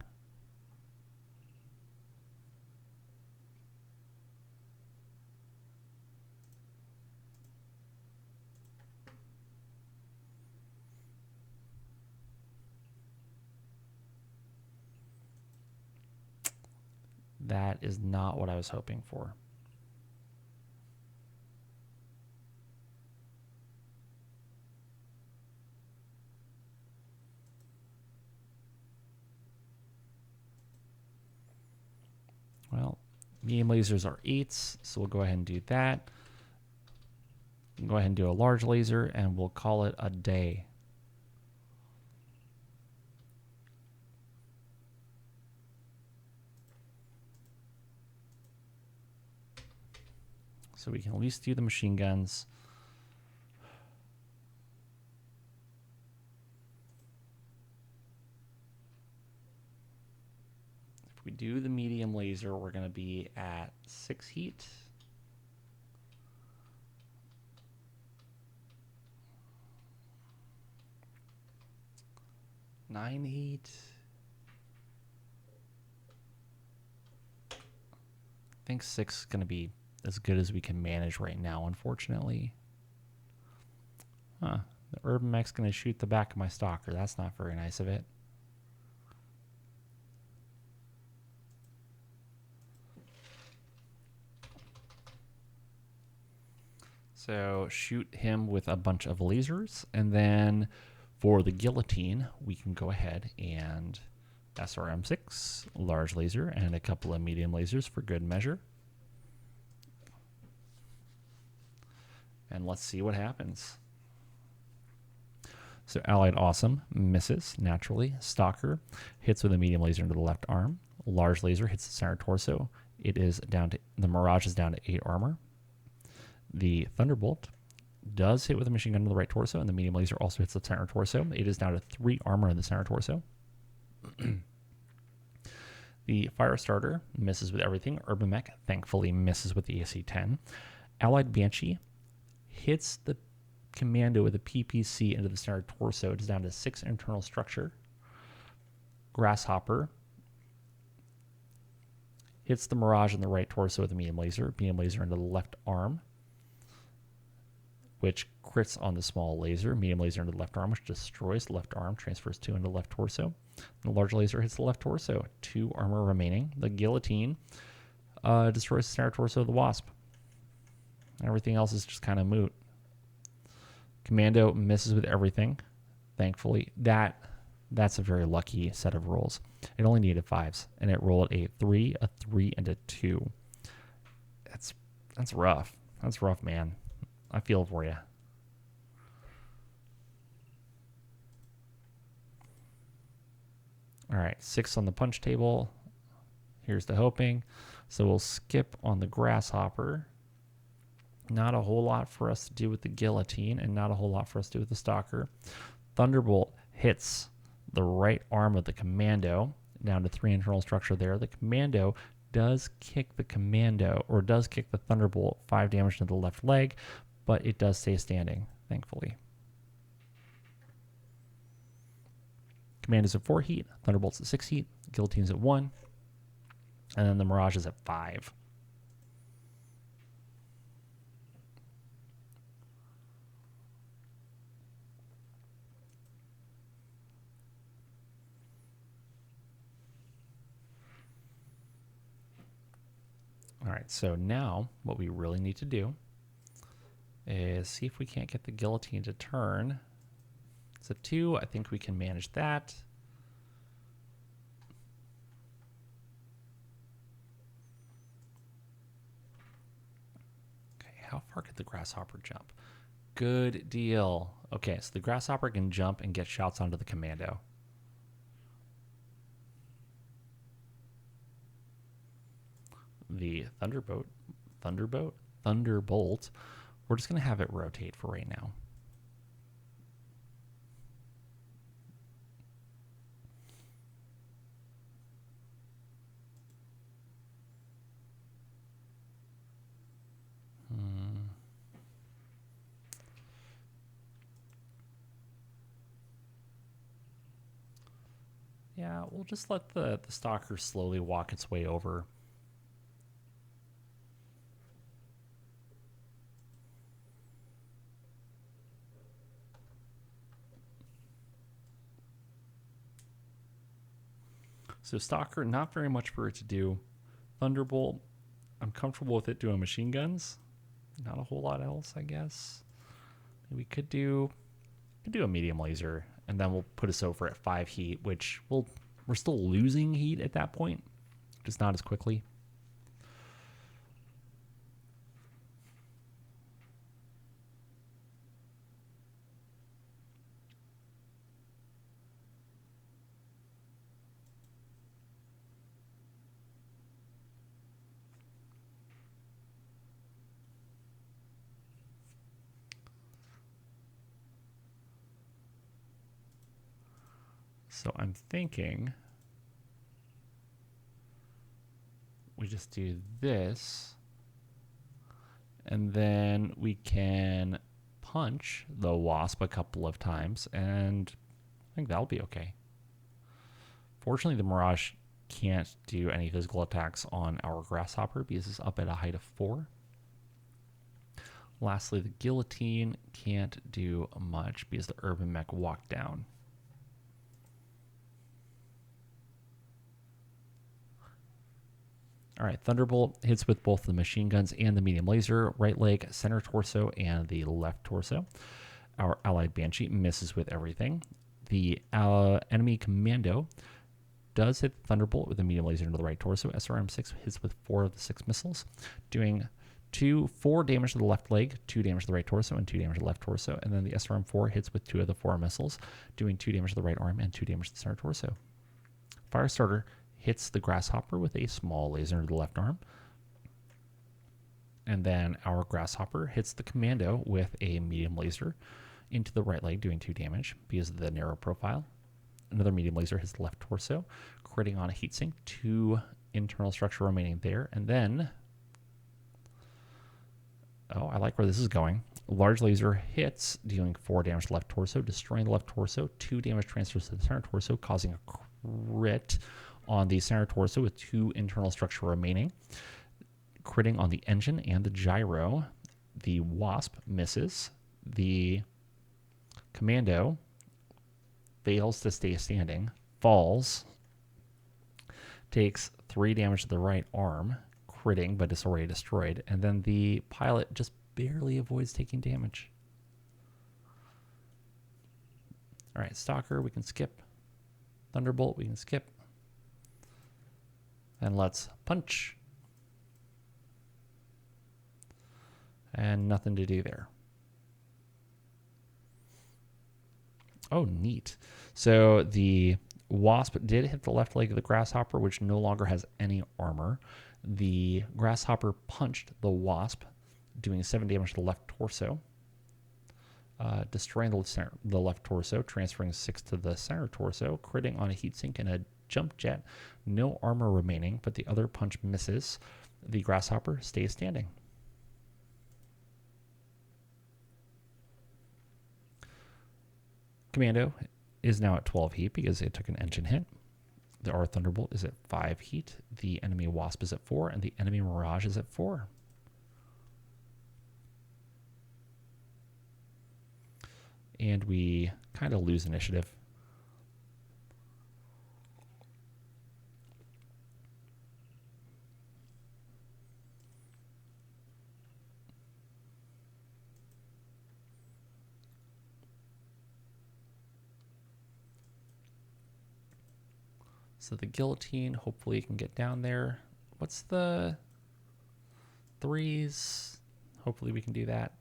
That is not what I was hoping for. Well, medium lasers are 8s, so we'll go ahead and do that. We'll go ahead and do a large laser, and we'll call it a day. So we can at least do the machine guns. If we do the medium laser, we're going to be at 6 heat. Nine heat. I think 6 is going to be as good as we can manage right now, unfortunately. The Urban Mech's going to shoot the back of my Stalker. That's not very nice of it. So shoot him with a bunch of lasers, and then for the guillotine, we can go ahead and SRM6, large laser, and a couple of medium lasers for good measure. And let's see what happens. So Allied Awesome misses naturally. Stalker hits with a medium laser into the left arm. Large laser hits the center torso. It is down to, the Mirage is down to 8 armor. The Thunderbolt does hit with a machine gun to the right torso, and the medium laser also hits the center torso. It is down to 3 armor in the center torso. The Firestarter misses with everything. Urban Mech thankfully misses with the AC-10. Allied Banshee hits the Commando with a PPC into the center torso. It is down to 6 internal structure. Grasshopper hits the Mirage in the right torso with a medium laser into the left arm, which crits on the small laser. Medium laser into the left arm, which destroys the left arm, transfers 2 into the left torso. And the large laser hits the left torso. 2 armor remaining. The guillotine destroys the center torso of the Wasp. Everything else is just kind of moot. Commando misses with everything, thankfully. That's a very lucky set of rolls. It only needed 5s, and it rolled a 3, a 3, and a 2. That's rough. That's rough, man. I feel for you. All right, 6 on the punch table. Here's the hoping. So we'll skip on the Grasshopper. Not a whole lot for us to do with the guillotine, and not a whole lot for us to do with the Stalker. Thunderbolt hits the right arm of the Commando, down to 3 internal structure there. The Commando does kick the Thunderbolt 5 damage to the left leg, but it does stay standing, thankfully. Commando's at 4 heat, Thunderbolt's at 6 heat, Guillotine's at 1. And then the Mirage is at 5. All right, so now what we really need to do is see if we can't get the guillotine to turn. It's a 2. I think we can manage that. Okay, how far could the Grasshopper jump? Good deal. Okay, so the Grasshopper can jump and get shots onto the Commando. The Thunderbolt, we're just going to have it rotate for right now. Yeah, we'll just let the Stalker slowly walk its way over. So Stalker, not very much for it to do. Thunderbolt, I'm comfortable with it doing machine guns. Not a whole lot else, I guess. We could do a medium laser, and then we'll put us over at 5 heat, which we're still losing heat at that point, just not as quickly. So I'm thinking we just do this, and then we can punch the Wasp a couple of times, and I think that'll be okay. Fortunately, the Mirage can't do any physical attacks on our Grasshopper because it's up at a height of 4. Lastly, the Guillotine can't do much because the Urban Mech walked down. All right, Thunderbolt hits with both the machine guns and the medium laser, right leg, center torso, and the left torso. Our allied Banshee misses with everything. The enemy Commando does hit the Thunderbolt with a medium laser into the right torso. SRM-6 hits with 4 of the 6 missiles, doing 4 damage to the left leg, 2 damage to the right torso, and 2 damage to the left torso. And then the SRM-4 hits with 2 of the 4 missiles, doing 2 damage to the right arm and 2 damage to the center torso. Firestarter hits the Grasshopper with a small laser into the left arm. And then our Grasshopper hits the Commando with a medium laser into the right leg, doing 2 damage because of the narrow profile. Another medium laser hits the left torso, critting on a heatsink, 2 internal structure remaining there. And then, oh, I like where this is going. A large laser hits, dealing 4 damage to the left torso, destroying the left torso, 2 damage transfers to the center torso, causing a crit on the center torso with 2 internal structure remaining. Critting on the engine and the gyro. The Wasp misses. The Commando fails to stay standing, falls, takes 3 damage to the right arm, critting, but it's already destroyed. And then the pilot just barely avoids taking damage. All right, Stalker, we can skip. Thunderbolt, we can skip. And let's punch. And nothing to do there. Oh, neat. So the Wasp did hit the left leg of the Grasshopper, which no longer has any armor. The Grasshopper punched the Wasp, doing 7 damage to the left torso, destroying the left torso, transferring 6 to the center torso, critting on a heatsink and a jump jet. No armor remaining, but the other punch misses. The Grasshopper stays standing. Commando is now at 12 heat because it took an engine hit. our Thunderbolt is at 5 heat, the enemy Wasp is at 4, and the enemy Mirage is at 4. And we kind of lose initiative. So the Guillotine, hopefully can get down there. What's the 3s? Hopefully we can do that.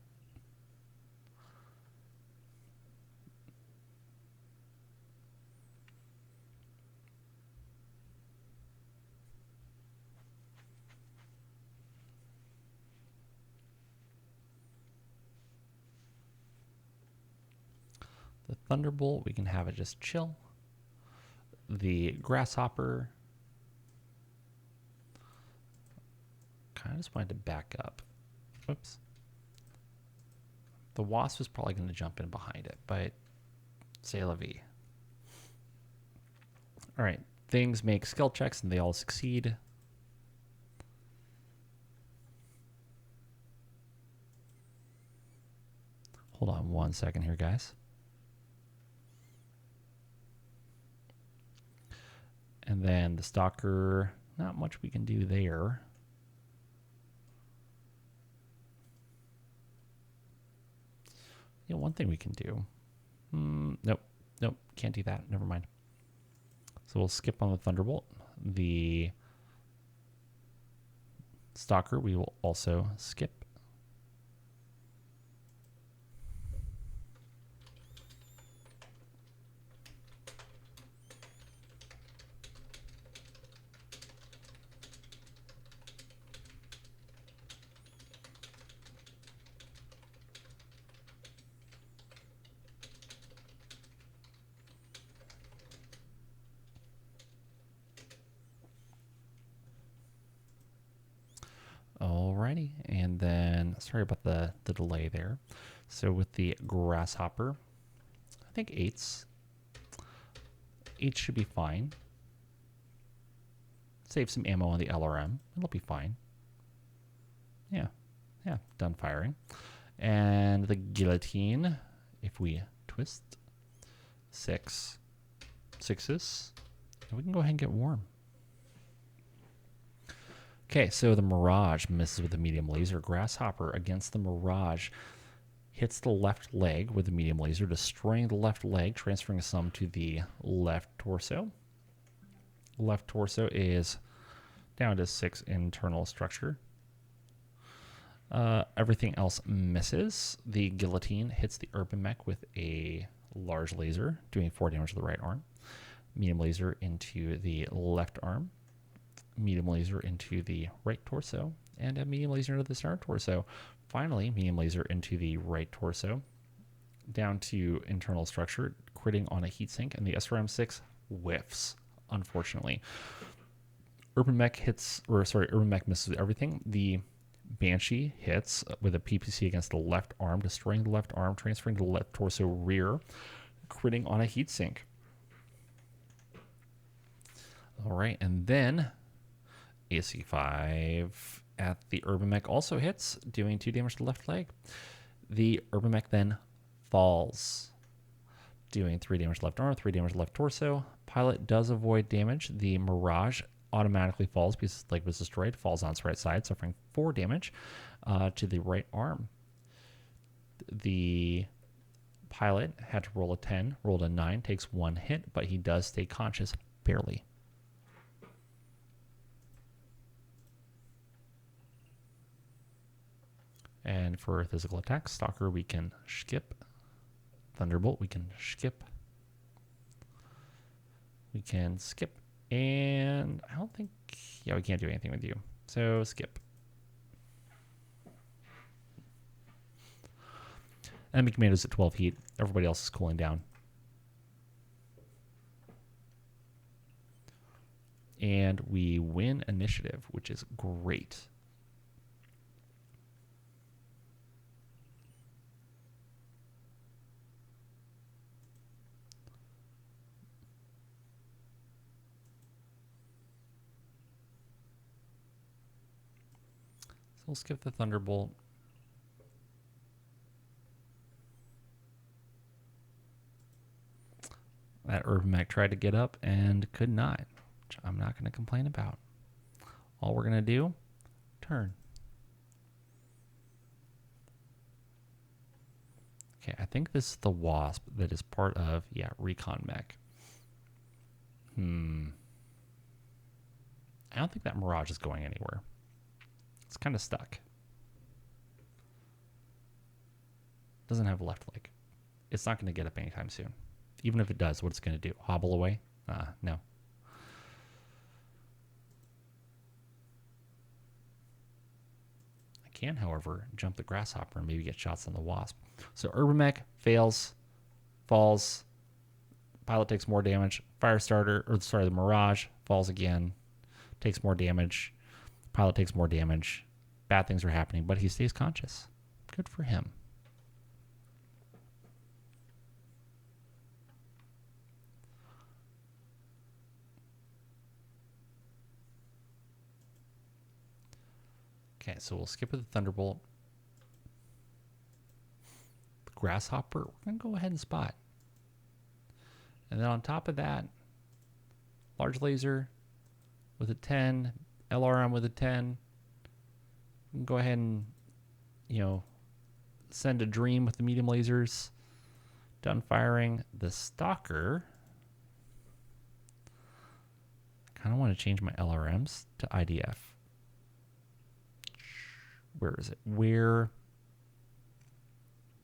The Thunderbolt, we can have it just chill. The Grasshopper, kind of just wanted to back up. Whoops. The Wasp is probably going to jump in behind it, but c'est la vie. All right, things make skill checks and they all succeed. Hold on 1 second here, guys. And then the Stalker, not much we can do there. Yeah, one thing we can do. Nope, can't do that. Never mind. So we'll skip on the Thunderbolt. The Stalker we will also skip. Alrighty, and then sorry about the delay there. So with the Grasshopper, I think 8s. 8 should be fine. Save some ammo on the LRM. It'll be fine. Yeah, done firing. And the Guillotine, if we twist 6 6s, we can go ahead and get warm. Okay, so the Mirage misses with the medium laser. Grasshopper against the Mirage hits the left leg with the medium laser, destroying the left leg, transferring some to the left torso. Left torso is down to 6 internal structure. Everything else misses. The Guillotine hits the Urban Mech with a large laser, doing 4 damage to the right arm. Medium laser into the left arm. Medium laser into the right torso, and a medium laser into the center torso. Finally, medium laser into the right torso, down to internal structure, critting on a heatsink, and the SRM-6 whiffs, unfortunately. Urban Mech misses with everything. The Banshee hits with a PPC against the left arm, destroying the left arm, transferring to the left torso rear, critting on a heatsink. All right, and then AC5 at the Urban Mech also hits, doing 2 damage to the left leg. The Urban Mech then falls, doing 3 damage to left arm, 3 damage to left torso. Pilot does avoid damage. The Mirage automatically falls because its leg was destroyed, falls on its right side, suffering 4 damage to the right arm. The Pilot had to roll a 10, rolled a 9, takes 1 hit, but he does stay conscious, barely. And for physical attacks, Stalker we can skip. Thunderbolt we can skip. We can skip. And I don't think, we can't do anything with you. So skip. Enemy commando's at 12 heat. Everybody else is cooling down. And we win initiative, which is great. we'll skip the Thunderbolt. That Mech tried to get up and could not, which I'm not going to complain about. All we're going to do, turn. Okay, I think this is the Wasp that is part of, yeah, Recon Mech. I don't think that Mirage is going anywhere. It's kind of stuck. Doesn't have a left leg. It's not going to get up anytime soon. Even if it does, what's it going to do? Hobble away? No. I can, however, jump the Grasshopper and maybe get shots on the Wasp. So Urban Mech fails, falls. Pilot takes more damage. The Mirage falls again, takes more damage. Pilot takes more damage. Bad things are happening, but he stays conscious. Good for him. Okay, so we'll skip with the Thunderbolt. The Grasshopper, we're going to go ahead and spot. And then on top of that, large laser with a 10, LRM with a 10. We can go ahead and, send a Dream with the medium lasers. Done firing. The Stalker. I kind of want to change my LRMs to IDF. Where is it? Where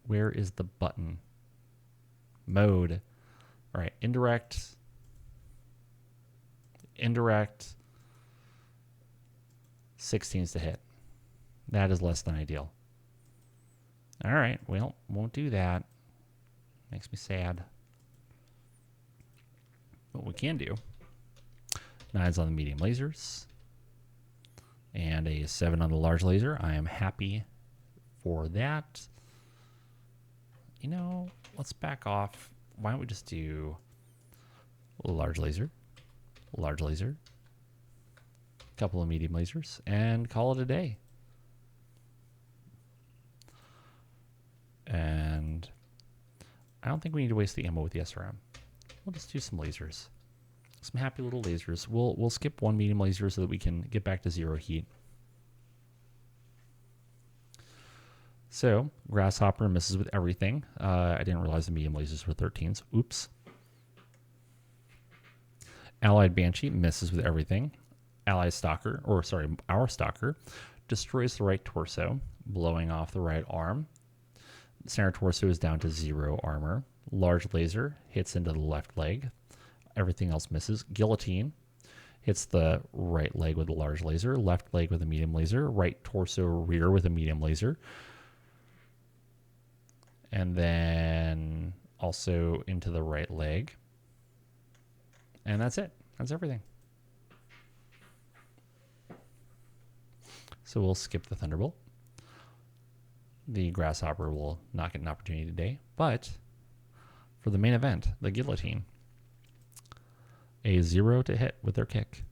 is the button? Mode. All right, indirect. 16s to hit. That is less than ideal. All right, well, won't do that. Makes me sad. What we can do, 9s on the medium lasers, and a 7 on the large laser. I am happy for that. Let's back off. Why don't we just do large laser, couple of medium lasers, and call it a day. And I don't think we need to waste the ammo with the SRM. We'll just do some lasers. Some happy little lasers. We'll skip one medium laser so that we can get back to 0 heat. So, Grasshopper misses with everything. I didn't realize the medium lasers were 13s. Oops. Allied Banshee misses with everything. Our Stalker, destroys the right torso, blowing off the right arm. Center torso is down to 0 armor. Large laser hits into the left leg. Everything else misses. Guillotine hits the right leg with a large laser, left leg with a medium laser, right torso rear with a medium laser. And then also into the right leg. And that's it. That's everything. So we'll skip the Thunderbolt. The Grasshopper will not get an opportunity today. But for the main event, the Guillotine, a 0 to hit with their kick.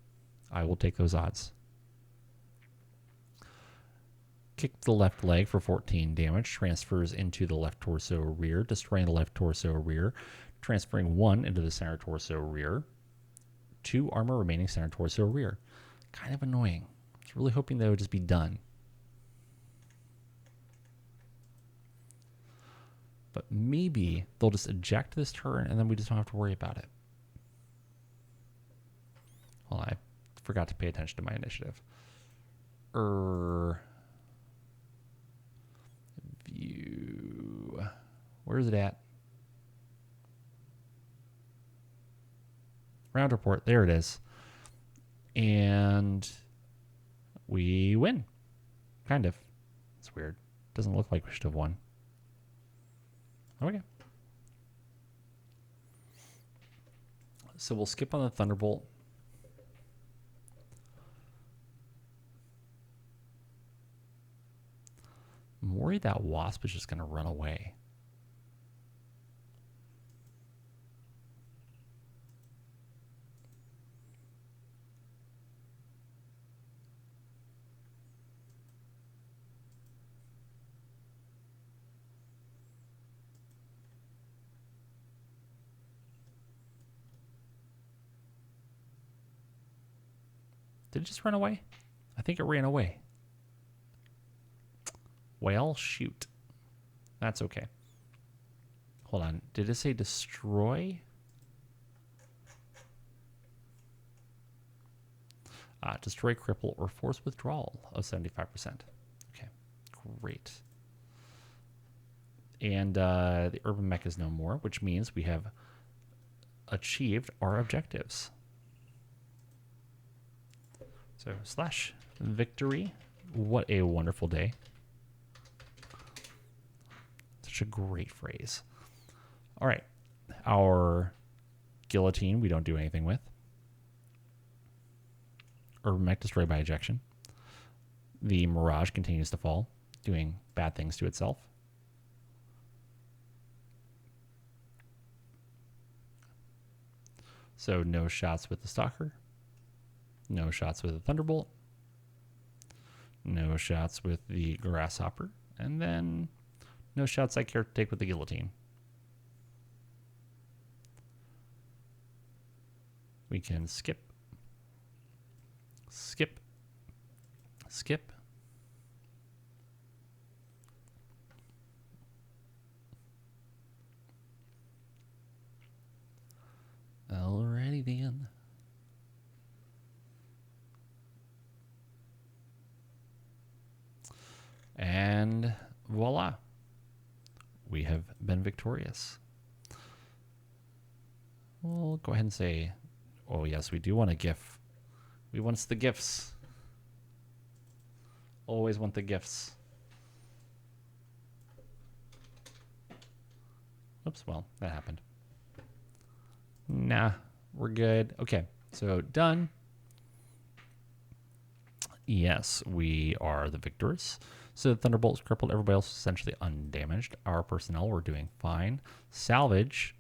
I will take those odds. Kick the left leg for 14 damage, transfers into the left torso rear, destroying the left torso rear, transferring 1 into the center torso rear, 2 armor remaining center torso rear. Kind of annoying. I was really hoping that would just be done. But maybe they'll just eject this turn and then we just don't have to worry about it. Well, I forgot to pay attention to my initiative. View. Where is it at? Round report. There it is. And we win. Kind of. It's weird. Doesn't look like we should have won. Okay. So we'll skip on the Thunderbolt. I'm worried that Wasp is just going to run away. Did it just run away? I think it ran away. Well, shoot. That's okay. Hold on. Did it say destroy? Destroy, cripple, or force withdrawal of 75%. Okay, great. And the urban mech is no more, which means we have achieved our objectives. So / victory. What a wonderful day. Such a great phrase. All right. Our guillotine we don't do anything with. Urban mech destroyed by ejection. The Mirage continues to fall, doing bad things to itself. So no shots with the Stalker. No shots with the Thunderbolt. No shots with the Grasshopper. And then no shots I care to take with the Guillotine. We can skip. Skip. Skip. Alrighty then. And voila. We have been victorious. We'll go ahead and say, oh yes, we do want a GIF. We want the gifts. Always want the gifts. Oops, well, that happened. Nah, we're good. Okay, so done. Yes, we are the victors. So the Thunderbolt's crippled. Everybody else is essentially undamaged. Our personnel were doing fine. Salvage.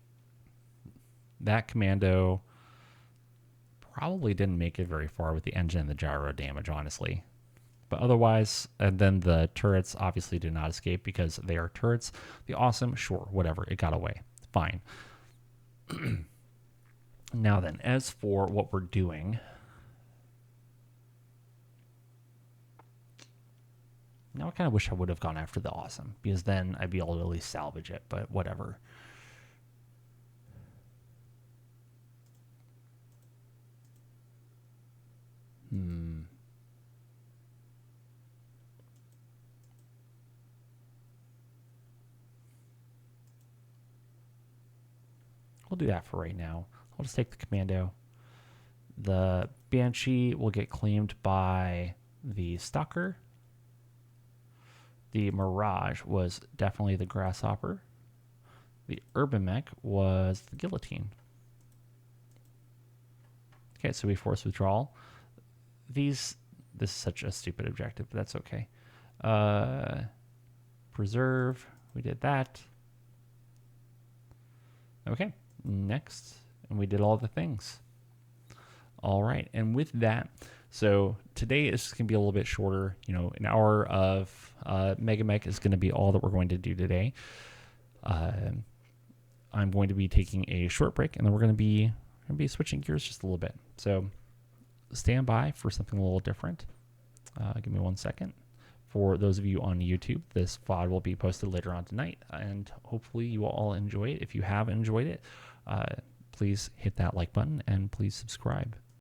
That commando probably didn't make it very far with the engine and the gyro damage, honestly. But otherwise, and then the turrets obviously did not escape because they are turrets. The awesome, sure, whatever, it got away. Fine. Now then, as for what we're doing, now I kind of wish I would have gone after the awesome, because then I'd be able to at least salvage it, but whatever. We'll do that for right now. I'll just take the commando. The Banshee will get claimed by the Stalker. The Mirage was definitely the Grasshopper. The Urban Mech was the Guillotine. Okay, so we force withdrawal. This is such a stupid objective, but that's okay. Preserve, we did that. Okay, next, and we did all the things. All right, and with that, so today is going to be a little bit shorter. You know, an hour of MegaMek is going to be all that we're going to do today. I'm going to be taking a short break, and then we're going to be switching gears just a little bit. So stand by for something a little different. Give me 1 second. For those of you on YouTube, this VOD will be posted later on tonight, and hopefully you will all enjoy it. If you have enjoyed it, please hit that like button and please subscribe.